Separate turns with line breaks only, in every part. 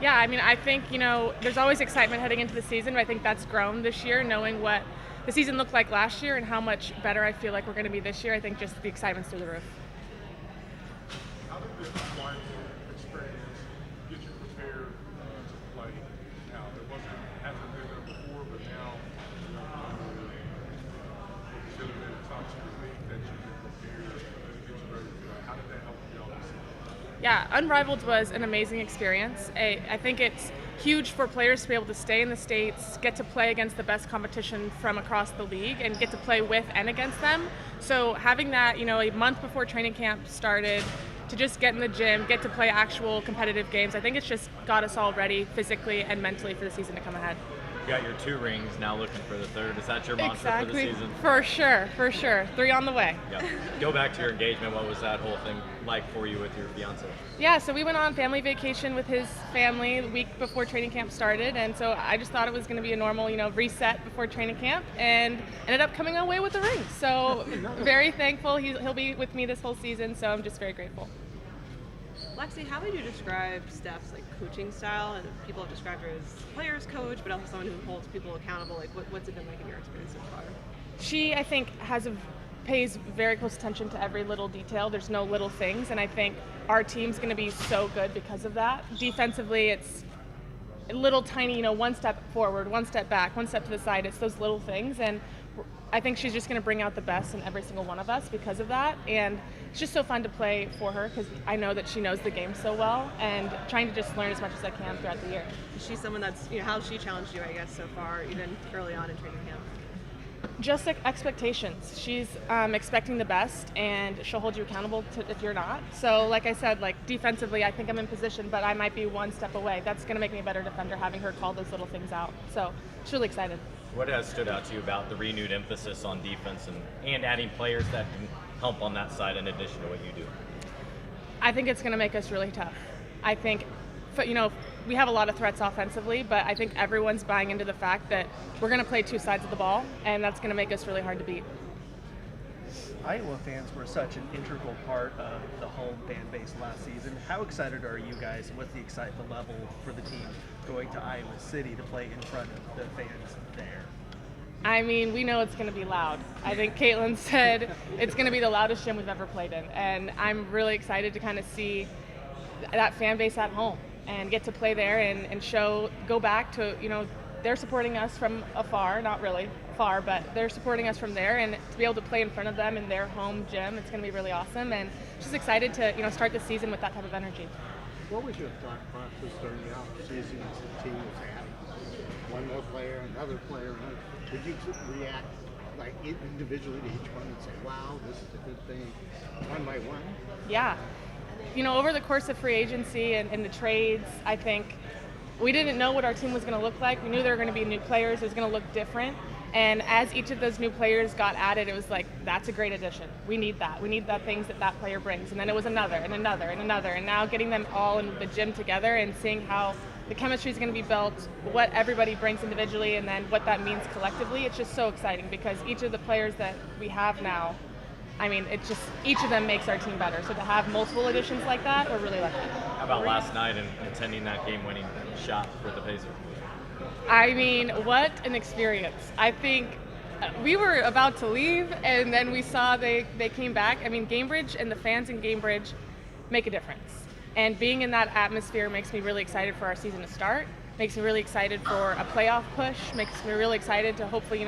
Yeah, I mean, I think, there's always excitement heading into the season, but I think that's grown this year, knowing what the season looked like last year and how much better I feel like we're going to be this year. I think just the excitement's through the roof.
How did this flight experience get you prepared to play now? It hasn't been there before, but now consider that it's option league that you get prepared to get you ready for that. How did that help you all this season?
Yeah, Unrivaled was an amazing experience. I think it's huge for players to be able to stay in the States, get to play against the best competition from across the league, and get to play with and against them. So having that, a month before training camp started, to just get in the gym, get to play actual competitive games, I think it's just got us all ready physically and mentally for the season to come ahead.
You got your 2 rings, now looking for the 3rd. Is that your mantra for the season?
For sure. 3 on the way.
Yep. Go back to your engagement. What was that whole thing like for you with your fiance?
Yeah, so we went on family vacation with his family the week before training camp started, and so I just thought it was going to be a normal, reset before training camp, and ended up coming away with the ring. So very thankful. He'll be with me this whole season, so I'm just very grateful.
Lexie, how would you describe Steph's coaching style? And people have described her as a player's coach, but also someone who holds people accountable. What's it been like in your experience so far?
She, I think, pays very close attention to every little detail. There's no little things, and I think our team's going to be so good because of that. Defensively, it's a little tiny, one step forward, one step back, one step to the side. It's those little things, and I think she's just going to bring out the best in every single one of us because of that. And it's just so fun to play for her because I know that she knows the game so well, and trying to just learn as much as I can throughout the year.
She's someone that's, how she challenged you, I guess, so far, even early on in training camp?
Just like expectations. She's expecting the best, and she'll hold you accountable if you're not. So like I said, defensively, I think I'm in position, but I might be one step away. That's going to make me a better defender, having her call those little things out. So she's really excited.
What has stood out to you about the renewed emphasis on defense and adding players that can help on that side in addition to what you do?
I think it's going to make us really tough. I think, we have a lot of threats offensively, but I think everyone's buying into the fact that we're going to play 2 sides of the ball, and that's going to make us really hard to beat.
Iowa fans were such an integral part of the home fan base last season. How excited are you guys, and what's the excitement level for the team going to Iowa City to play in front of the fans there?
I mean, we know it's going to be loud. I think Caitlin said it's going to be the loudest gym we've ever played in, and I'm really excited to kind of see that fan base at home and get to play there and go back to, they're supporting us from afar, not really far, but they're supporting us from there, and to be able to play in front of them in their home gym, it's going to be really awesome, and just excited to, start the season with that type of energy.
What was your thought process during the off-season as the team was adding one more player, another player, another? Did you react individually to each one and say, wow, this is a good thing, one by one?
Yeah. Over the course of free agency and the trades, I think we didn't know what our team was going to look like. We knew there were going to be new players. It was going to look different. And as each of those new players got added, it was like, that's a great addition. We need that. We need the things that player brings. And then it was another and another and another. And now getting them all in the gym together and seeing how the chemistry is going to be built, what everybody brings individually, and then what that means collectively, it's just so exciting because each of the players that we have now, each of them makes our team better. So to have multiple additions like that, we're really lucky.
How about last night and attending that game-winning shot for the Pacers?
What an experience. I think we were about to leave, and then we saw they came back. Gamebridge and the fans in Gamebridge make a difference. And being in that atmosphere makes me really excited for our season to start, makes me really excited for a playoff push, makes me really excited to hopefully,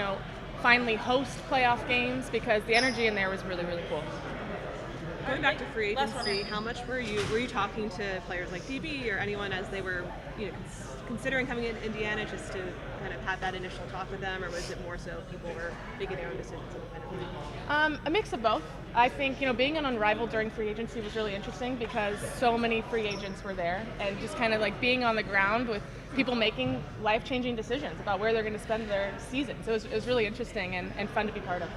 finally host playoff games because the energy in there was really, really cool.
Going back to free agency, how much were you talking to players like DB or anyone as they were considering coming in Indiana just to kind of have that initial talk with them, or was it more so people were making their own decisions independently?
A mix of both. I think being an Unrivaled during free agency was really interesting because so many free agents were there, and just kind of being on the ground with people making life-changing decisions about where they're going to spend their season. So it was really interesting and fun to be part of.